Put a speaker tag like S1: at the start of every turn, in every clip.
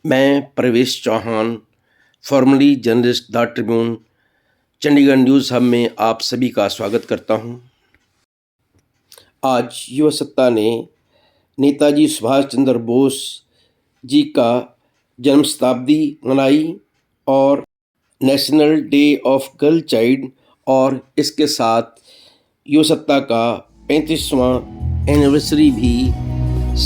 S1: मैं Pravesh Chauhan, formerly journalist the Tribune, Chandigarh news hub में आप सभी का स्वागत करता हूं। आज युवा सत्ता ने नेताजी सुभाष चंद्र बोस जी का जन्म शताब्दी मनाई और national day of girl child, और इसके साथ युवा सत्ता का 35वां एनिवर्सरी भी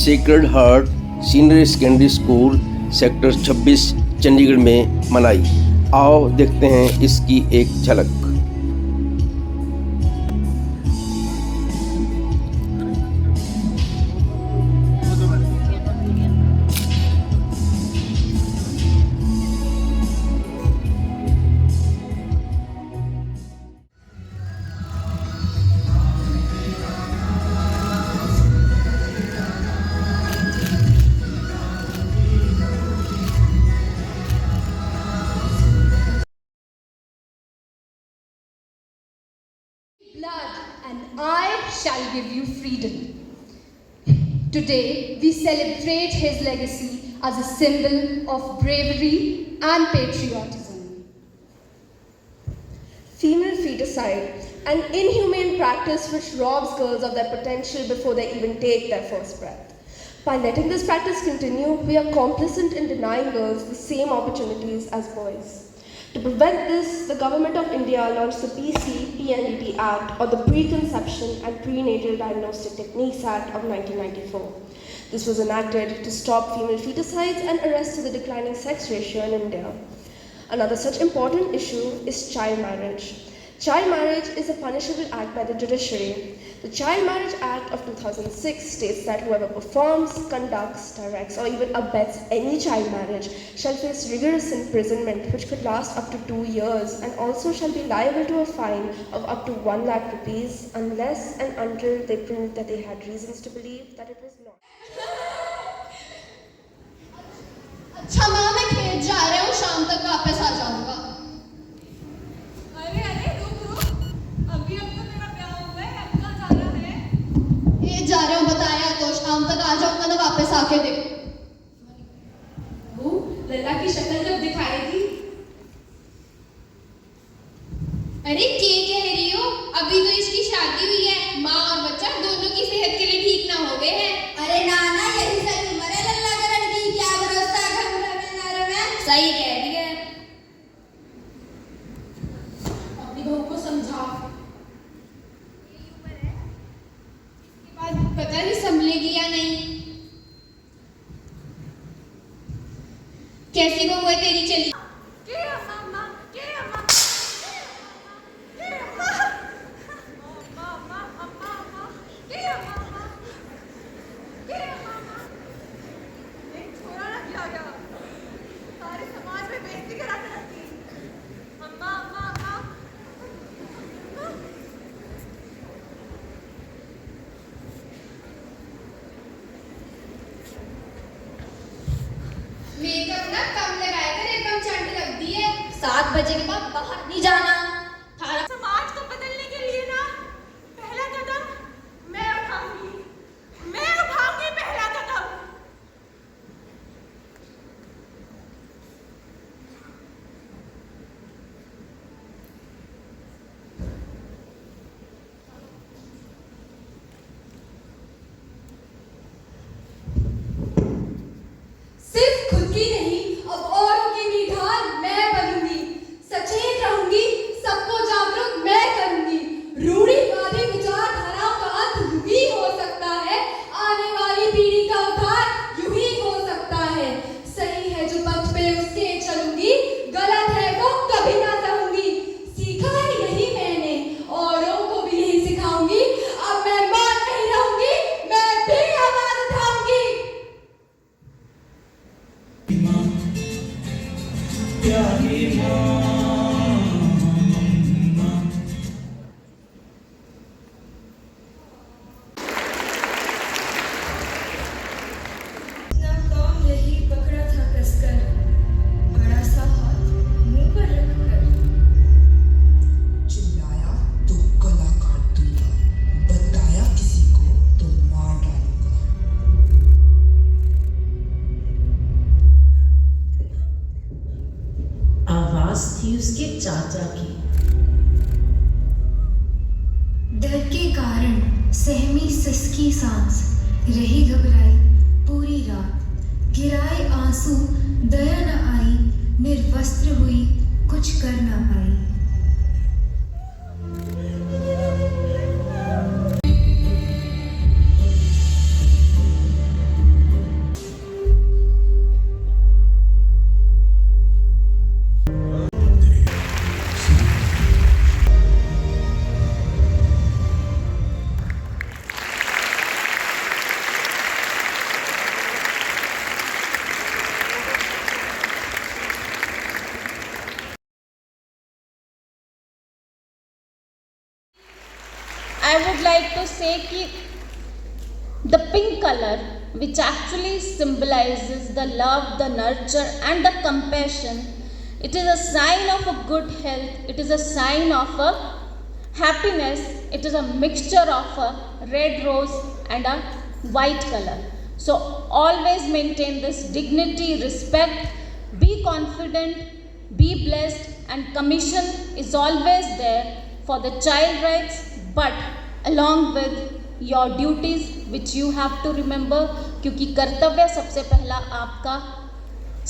S1: sacred heart senior secondary school sector 26 Chandigarh में मनाई। आओ देखते हैं इसकी एक झलक।
S2: Blood, and I shall give you freedom. Today, we celebrate his legacy as a symbol of bravery and patriotism.
S3: Female feticide, an inhumane practice which robs girls of their potential before they even take their first breath. By letting this practice continue, we are complicit in denying girls the same opportunities as boys. To prevent this, the Government of India launched the PC-PNDT Act, or the Preconception and Prenatal Diagnostic Techniques Act of 1994. This was enacted to stop female feticides and arrest the declining sex ratio in India. Another such important issue is child marriage. Child marriage is a punishable act by the judiciary. The Child Marriage Act of 2006 states that whoever performs, conducts, directs, or even abets any child marriage shall face rigorous imprisonment which could last up to 2 years, and also shall be liable to a fine of up to 1 lakh rupees unless and until they prove that they had reasons to believe that it was not.
S2: अच्छा माँ, मैं खेत जा रहा हूँ, शाम तक वापस आ जाऊंगा।
S4: अरे अरे रुक रुक, अभी अब तो मेरा ब्याह हुआ है, अब कहाँ जाना है?
S2: ये जा रहा हूँ बताया तो, शाम तक आ जाऊंगा ना, वापस आके देखो।
S4: वो लल्ला की शक्ल जब दिखाई थी।
S2: अरे क्या कह रही हो? अभी तो इसकी शादी हुई है, माँ और बच्चा दोनों की सेहत के लिए ठीक ना हो गए हैं।
S5: अरे नाना, यही सही उम्र है लल्ला करण की, क्या भरोसा घर में।
S2: सही कह रही है।
S4: अपनी बहू को समझा।
S2: इसके बाद पता नहीं संभलेगी या नहीं। कैसी बहू है तेरी चली? मेकअप ना कम लगाया कर, एकदम
S6: उसकी सांस रही घबराई पूरी रात। गिराए आंसू दया न आई, निर्वस्त्र हुई कुछ कर न पाई।
S4: I would like to say कि the pink color, which actually symbolizes the love, the nurture and the compassion, it is a sign of a good health, it is a sign of a happiness, it is a mixture of a red rose and a white color. So always maintain this dignity, respect, be confident, be blessed, and commission is always there for the child rights, but along with your duties which you have to remember, क्योंकि कर्तव्य सबसे पहला आपका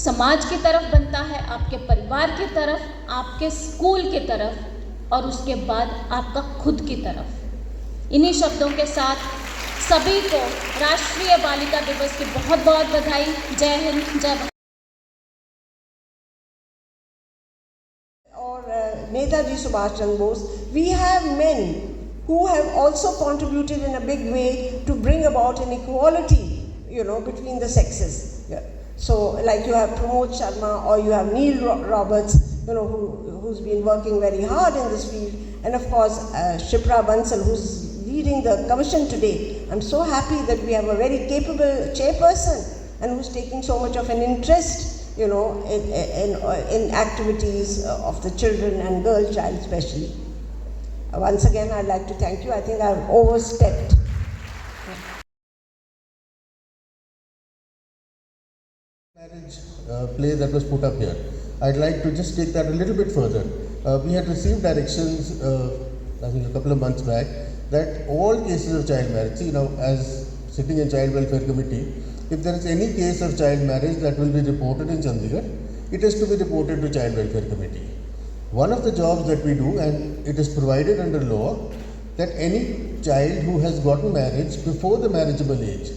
S4: समाज की तरफ बनता है, आपके परिवार की तरफ, आपके स्कूल की तरफ और उसके बाद आपका खुद की तरफ। इन्हीं शब्दों के साथ सभी को राष्ट्रीय बालिका दिवस की बहुत बहुत बधाई। जय हिंद, जय Bharat.
S7: Or Netaji Subhash Chandra Bose, we have men who have also contributed in a big way to bring about an equality, between the sexes. Yeah. So, like you have Pramod Sharma or you have Neil Roberts, who's been working very hard in this field, and of course Shipra Bansal, who's leading the commission today. I'm so happy that we have a very capable chairperson and who's taking so much of an interest in activities of the children and girl child especially. Once again, I'd like to thank you. I think I've overstepped.
S8: Marriage play that was put up here. I'd like to just take that a little bit further. We had received directions, I think a couple of months back, that all cases of child marriage, as sitting in Child Welfare Committee, if there is any case of child marriage that will be reported in Chandigarh, it is to be reported to Child Welfare Committee. One of the jobs that we do, and it is provided under law, that any child who has gotten marriage before the marriageable age,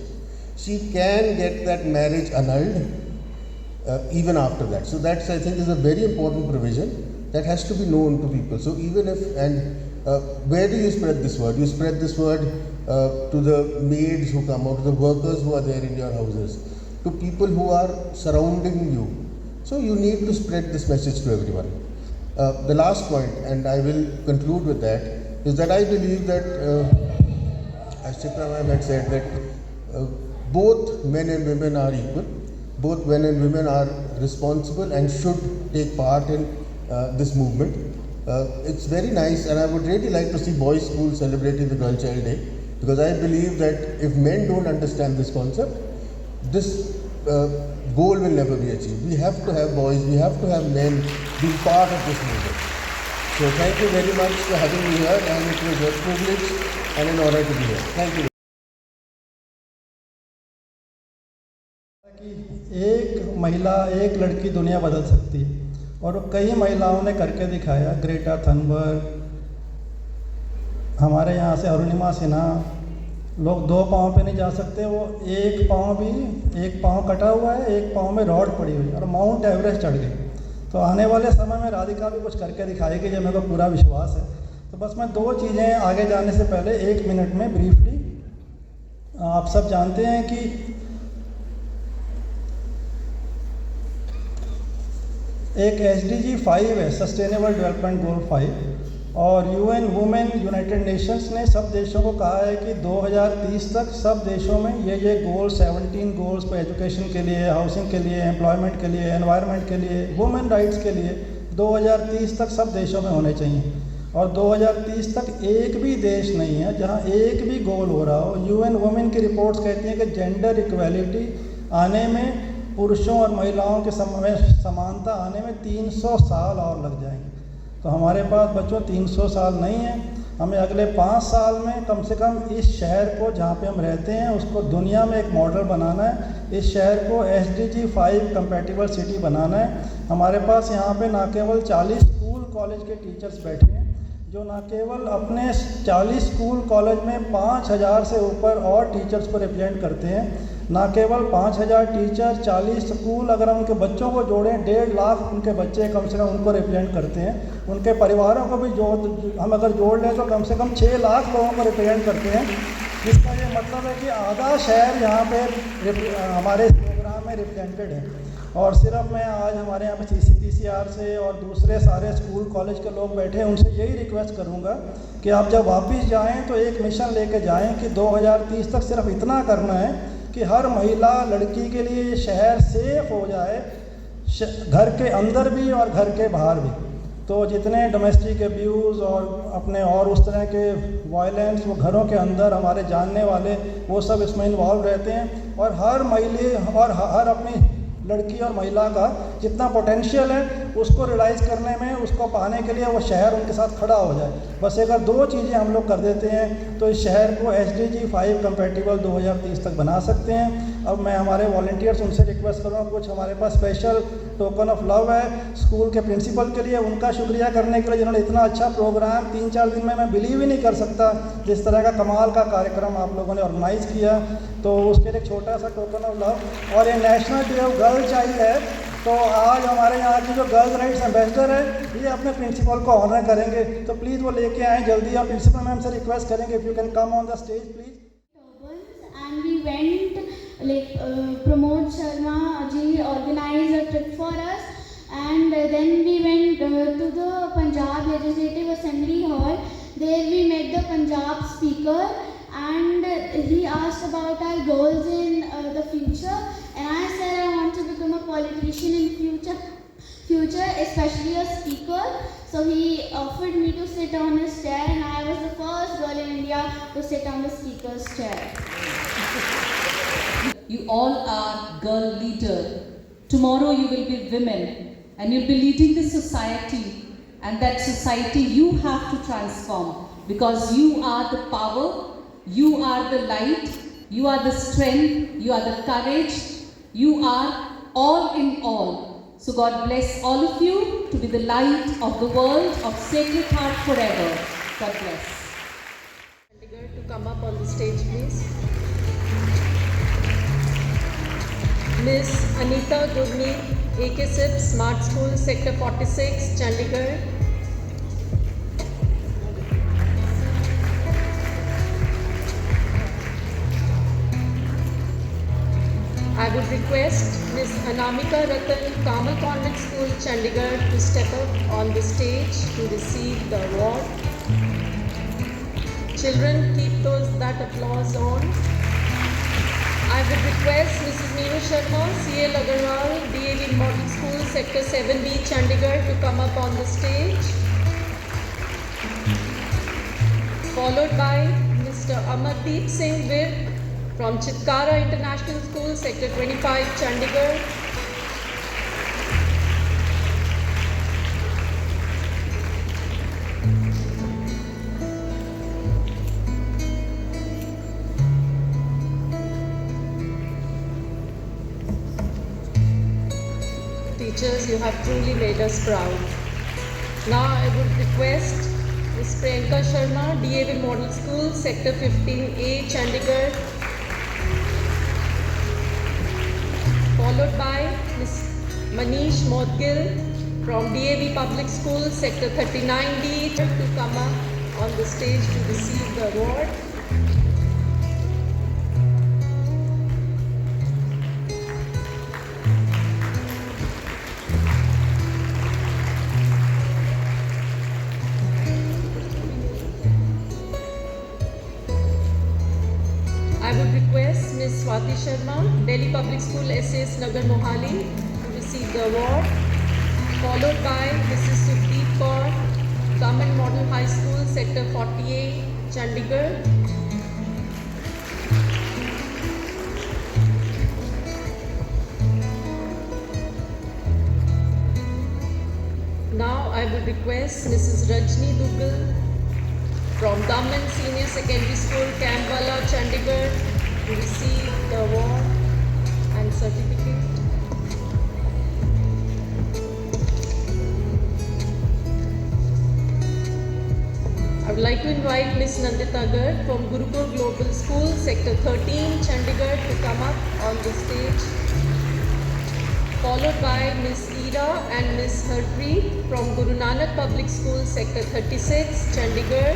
S8: she can get that marriage annulled even after that. So that's, I think, is a very important provision that has to be known to people. So even if, where do you spread this word? You spread this word to the maids who come out, to the workers who are there in your houses, to people who are surrounding you. So you need to spread this message to everyone. The last point, and I will conclude with that, is that I believe that, as Chitra ma'am had said, that both men and women are equal. Both men and women are responsible and should take part in this movement. It's very nice, and I would really like to see boys' schools celebrating the Girl Child Day, because I believe that if men don't understand this concept, this goal will never be achieved. We have to have boys, we have to have men being part of this movement. So thank you very much for having me here, and it was a privilege and an honor to be here. Thank you.
S9: एक महिला, एक लड़की दुनिया बदल सकती है, और कई महिलाओं ने करके दिखाया। ग्रेटा थनबर्ग, हमारे यहाँ से अरुणिमा सिन्हा, लोग 2 पाँव पे नहीं जा सकते, वो एक पाँव कटा हुआ है, एक पाँव में रॉड पड़ी हुई है, और माउंट एवरेस्ट चढ़ गई। तो आने वाले समय में राधिका भी कुछ करके दिखाएगी, जो मेरे को पूरा विश्वास है। तो बस मैं 2 चीज़ें आगे जाने से पहले 1 मिनट में ब्रीफली, आप सब जानते हैं कि एक SDG 5 है, सस्टेनेबल डेवलपमेंट गोल 5, और UN वुमेन यूनाइटेड नेशंस ने सब देशों को कहा है कि 2030 तक सब देशों में ये गोल 17 गोल्स पर एजुकेशन के लिए, हाउसिंग के लिए, एम्प्लॉयमेंट के लिए, एनवायरनमेंट के लिए, वुमेन राइट्स के लिए 2030 तक सब देशों में होने चाहिए। और 2030 तक एक भी देश नहीं है जहाँ एक भी गोल हो रहा हो। UN वुमेन की रिपोर्ट्स कहती हैं कि जेंडर इक्वालिटी आने में, पुरुषों और महिलाओं के समानता आने में 300 साल और लग जाएंगे। तो हमारे पास बच्चों 300 साल नहीं है, हमें अगले 5 साल में कम से कम इस शहर को जहाँ पे हम रहते हैं उसको दुनिया में एक मॉडल बनाना है। इस शहर को SDG 5 कंपैटिबल सिटी बनाना है। हमारे पास यहाँ पे ना केवल 40 स्कूल कॉलेज के टीचर्स बैठे हैं जो ना केवल अपने 40 स्कूल कॉलेज में 5000 से ऊपर और टीचर्स को रिप्रेजेंट करते हैं। ना केवल 5000 टीचर, 40 स्कूल, अगर हम उनके बच्चों को जोड़ें 1.5 लाख उनके बच्चे कम से कम उनको रिप्रेजेंट करते हैं। उनके परिवारों को भी हम अगर जोड़ लें तो कम से कम 6 लाख लोगों को रिप्रेजेंट करते हैं। जिसका ये मतलब है कि आधा शहर यहाँ पे हमारे इस प्रोग्राम में रिप्रेजेंटेड है। और सिर्फ मैं आज हमारे यहाँ पे CCPCR से और दूसरे सारे स्कूल कॉलेज के लोग बैठे हैं, उनसे यही रिक्वेस्ट करूँगा कि आप जब वापस जाएँ तो एक मिशन लेके जाएँ कि 2030 तक सिर्फ इतना करना है कि हर महिला लड़की के लिए ये शहर सेफ हो जाए, घर के अंदर भी और घर के बाहर भी। तो जितने डोमेस्टिक अब्यूज़ और अपने और उस तरह के वायलेंस वो घरों के अंदर हमारे जानने वाले वो सब इसमें इन्वॉल्व रहते हैं। और हर महिले और हर अपनी लड़की और महिला का जितना पोटेंशियल है उसको रियलाइज़ करने में, उसको पाने के लिए वो शहर उनके साथ खड़ा हो जाए। बस अगर 2 चीज़ें हम लोग कर देते हैं तो इस शहर को SDG 5 कंपैटिबल 2030 तक बना सकते हैं। अब मैं हमारे वॉलंटियर्स उनसे रिक्वेस्ट करूँगा, कुछ हमारे पास स्पेशल टोकन ऑफ लव है स्कूल के प्रिंसिपल के लिए, उनका शुक्रिया करने के लिए जिन्होंने इतना अच्छा प्रोग्राम 3-4 दिन में, मैं बिलीव ही नहीं कर सकता जिस तरह का कमाल का कार्यक्रम आप लोगों ने ऑर्गेनाइज़ किया। तो उसके लिए एक छोटा सा टोकन ऑफ लव। और ये national day of girl child है, तो आज हमारे यहाँ की जो गर्ल्स राइट्स एम्बेसडर है ये अपने प्रिंसिपल को ऑनर करेंगे, तो प्लीज़ वो लेके आएँ जल्दी। और प्रिंसिपल मैम से रिक्वेस्ट करेंगे if you can come on the stage please.
S10: And we went, like Pramod Sharma ji organized a trip for us, and then we went to the Punjab Legislative Assembly Hall. There we met the Punjab speaker, and he asked about our goals in the future, and I said I want to become a politician in future, especially a speaker. So he offered me to sit on his chair, and I was the first girl in India to sit on the speaker's chair.
S11: You all are girl leader. Tomorrow you will be women and you'll be leading the society, and that society you have to transform, because you are the power, you are the light, you are the strength, you are the courage, you are all in all. So God bless all of you to be the light of the world of Sacred Heart forever. God bless.
S12: To come up on the stage, please. Miss Anita Gurneet, AKSIP, Smart School, Sector 46, Chandigarh. I would request Miss Anamika Ratan, Kamal Convent School, Chandigarh, to step up on the stage to receive the award. Children, keep that applause on. I would request Mrs. Meenu Sharma, CL Agarwal, DAV Model School, Sector 7B, Chandigarh, to come up on the stage. Followed by Mr. Amardeep Singh Vir from Chitkara International School, Sector 25, Chandigarh. Teachers, you have truly made us proud. Now I would request Ms. Priyanka Sharma, DAV Model School, Sector 15A, Chandigarh, followed by Ms. Manish Modgil from DAV Public School, Sector 39D, to come up on the stage to receive the award. I would request Ms. Swati Sharma, Delhi Public School, SS Nagar Mohali, to receive the award, followed by Mrs. Sukhdeep Kaur, Government Model High School, Sector 48, Chandigarh. Now I would request Mrs. Rajni Dugal from from Government Senior Secondary School, Campwala, Chandigarh, to receive the award and certificate. I would like to invite Ms. Nandita Garg from Gurukul Global School, Sector 13, Chandigarh, to come up on the stage, followed by Ms. Ira and Ms. Harpreet from Guru Nanak Public School, Sector 36, Chandigarh.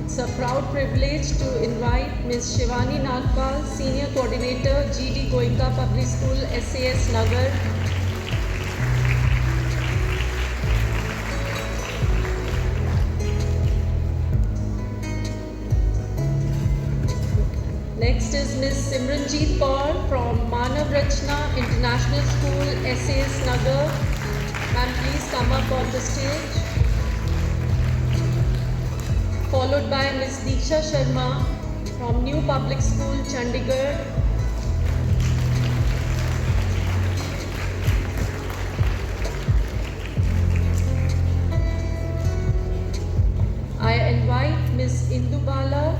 S12: It's a proud privilege to invite Ms. Shivani Nagpal, Senior Coordinator, GD Goenka Public School, SAS Nagar. Next is Ms. Simranjeet Kaur from Manav Rachna International School, SAS Nagar. Ma'am, please come up on the stage. Followed by Ms. Deeksha Sharma from New Public School, Chandigarh. I invite Ms. Indubala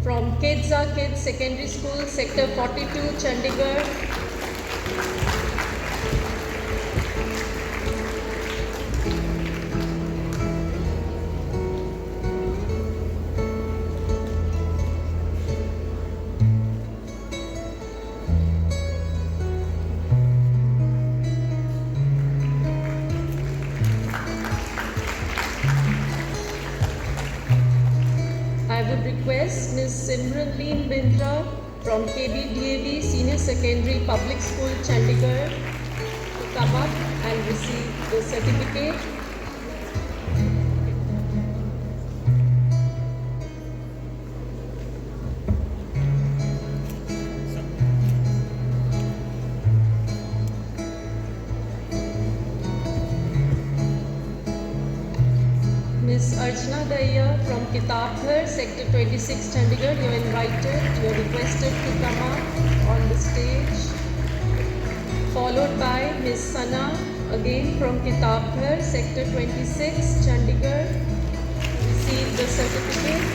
S12: from Kedza Kids Secondary School, Sector 42, Chandigarh. I would request Ms. Simranleen Bindra from KBDAV Senior Secondary Public School, Chandigarh, to come up and receive the certificate. Ms. Archana Daya from Kitabghar, Sector 26, Chandigarh, you are invited, you are requested to come up on the stage. Followed by Ms. Sana, again from Kitabghar, Sector 26, Chandigarh, to receive the certificate.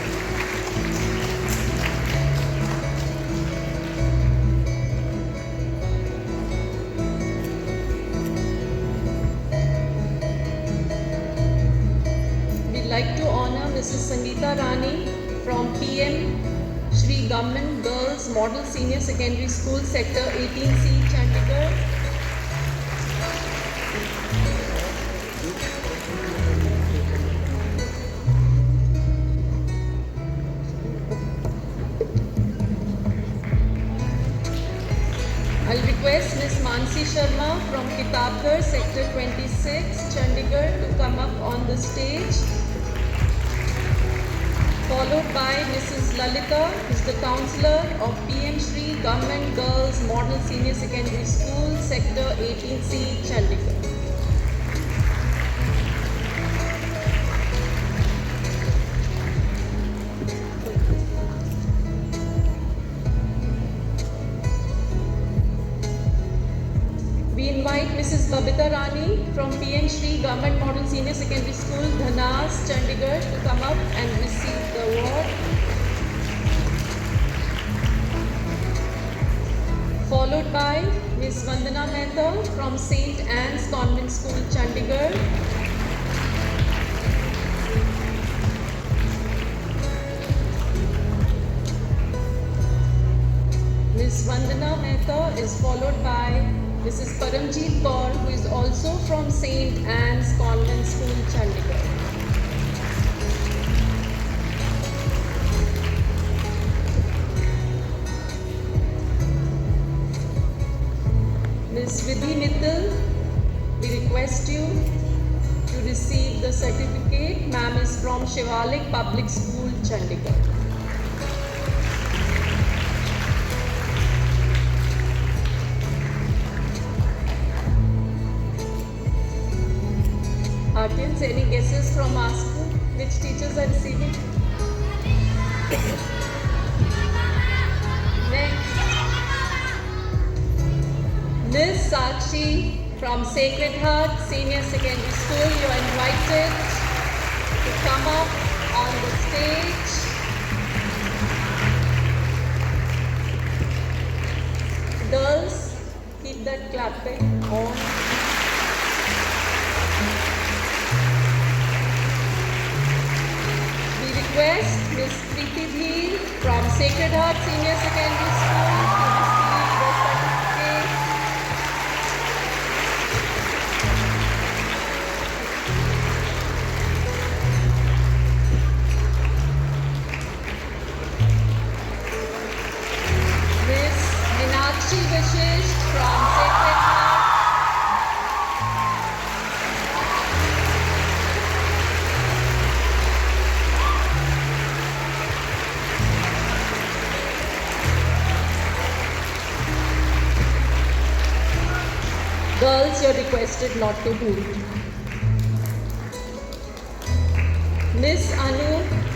S12: Like to honor Mrs. Sangeeta Rani from PM Shri Government Girls Model Senior Secondary School, Sector 18C, Chandigarh. I'll request Ms. Mansi Sharma from Kitabghar, Sector 26, Chandigarh, to come up on the stage, followed by Mrs. Lalita, who is the Councillor of PM Shri Government Girls Model Senior Secondary School, Sector 18C, Chandigarh. We invite Mrs. Babita Rani from PM Shri Government Model Senior Secondary School, Dhanas, Chandigarh, to come up and receive the award. Followed by Ms. Vandana Mehta from St. Anne's Convent School, Chandigarh. Ms. Vandana Mehta is followed by Mrs. Paramjeet Kaur, who is also from St. Anne's Convent School, Chandigarh. Ms. Vidhi Mittal, we request you to receive the certificate. Ma'am is from Shivalik Public School, Chandigarh. Audience, any guesses from our school? Which teachers are receiving? Next, Miss Sakshi from Sacred Heart Senior Secondary School, you are invited to come up on the stage. Girls, keep that clapping on. We request Miss Preeti Dhir from Sacred Heart Senior Secondary School to receive the certificate. Miss Meenakshi Vishish from Sacred Heart. Girls, you're requested not to hoot. Miss Anu,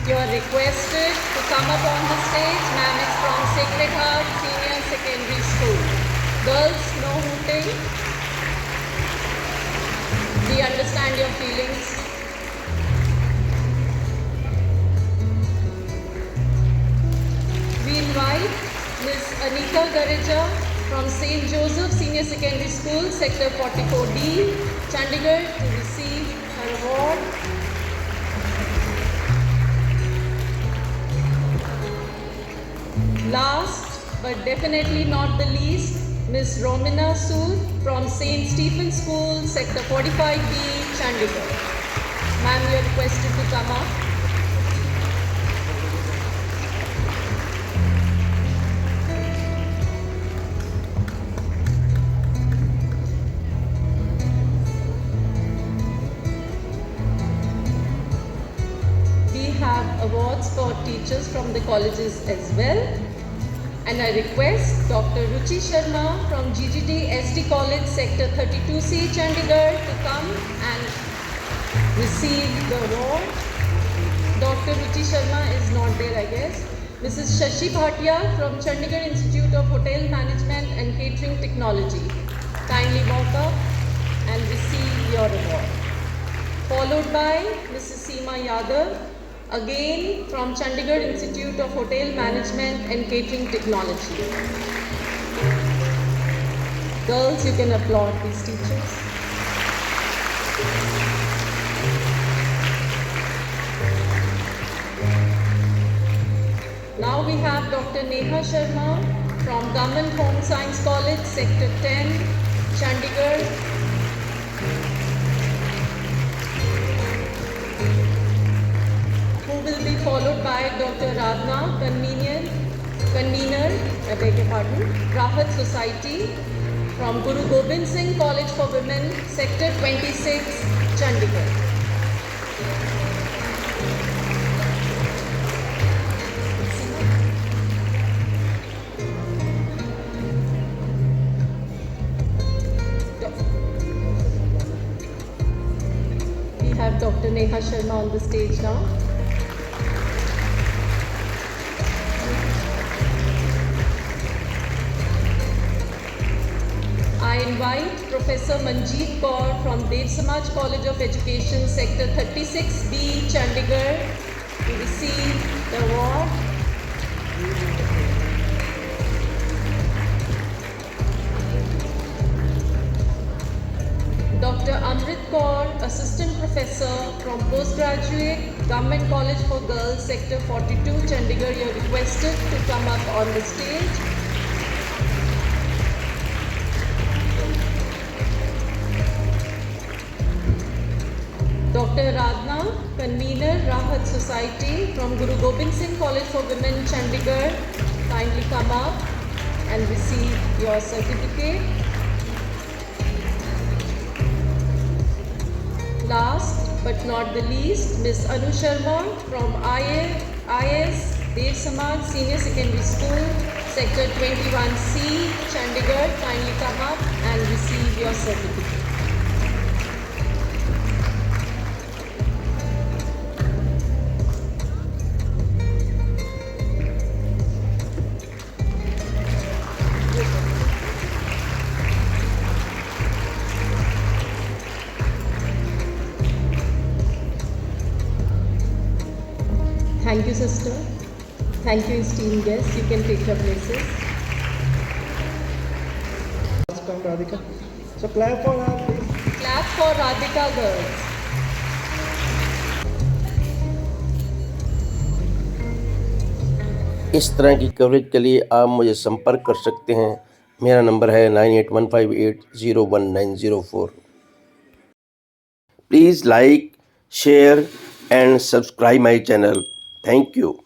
S12: you are requested to come up on the stage. Ma'am is from Sacred Heart Senior Secondary School. Girls, no hooting. We understand your feelings. We invite Miss Anika Gareja from St. Joseph Senior Secondary School, Sector 44D, Chandigarh, to receive her award. Last but definitely not the least, Miss Romina Sood from St. Stephen's School, Sector 45B, Chandigarh. Ma'am, you are requested to come up. We have awards for teachers from the colleges as well. And I request Dr. Ruchi Sharma from GGD SD College Sector 32C Chandigarh to come and receive the award. Dr. Ruchi Sharma is not there, I guess. Mrs. Shashi Bhatia from Chandigarh Institute of Hotel Management and Catering Technology. Kindly walk up and receive your award. Followed by Mrs. Seema Yadav, again from Chandigarh Institute of Hotel Management and Catering Technology. Girls, you can applaud these teachers. Now we have Dr. Neha Sharma from Government Home Science College, Sector 10, Chandigarh. Will be followed by Dr. Radna, convener, I beg your pardon, Rahat Society from Guru Gobind Singh College for Women, Sector 26, Chandigarh. We have Dr. Neha Sharma on the stage now. I invite Professor Manjeet Kaur from Dev Samaj College of Education, Sector 36B, Chandigarh, to receive the award. Dr. Amrit Kaur, Assistant Professor from Postgraduate Government College for Girls, Sector 42, Chandigarh, you are requested to come up on the stage. Dr. Radna, convener, Rahat Society from Guru Gobind Singh College for Women, Chandigarh, kindly come up and receive your certificate. Last but not the least, Ms. Anu Sharma from IS Dev Samaj Senior Secondary School, Sector 21C, Chandigarh, kindly come up and receive your certificate. you, sister. Thank you, esteemed guests. You can take your places.
S9: Come, Radhika. So clap for her, please.
S12: Clap for Radhika girls.
S1: इस तरह की coverage के लिए आप मुझे संपर्क कर सकते हैं। मेरा नंबर है 9815801904। Please like, share and subscribe my channel. Thank you.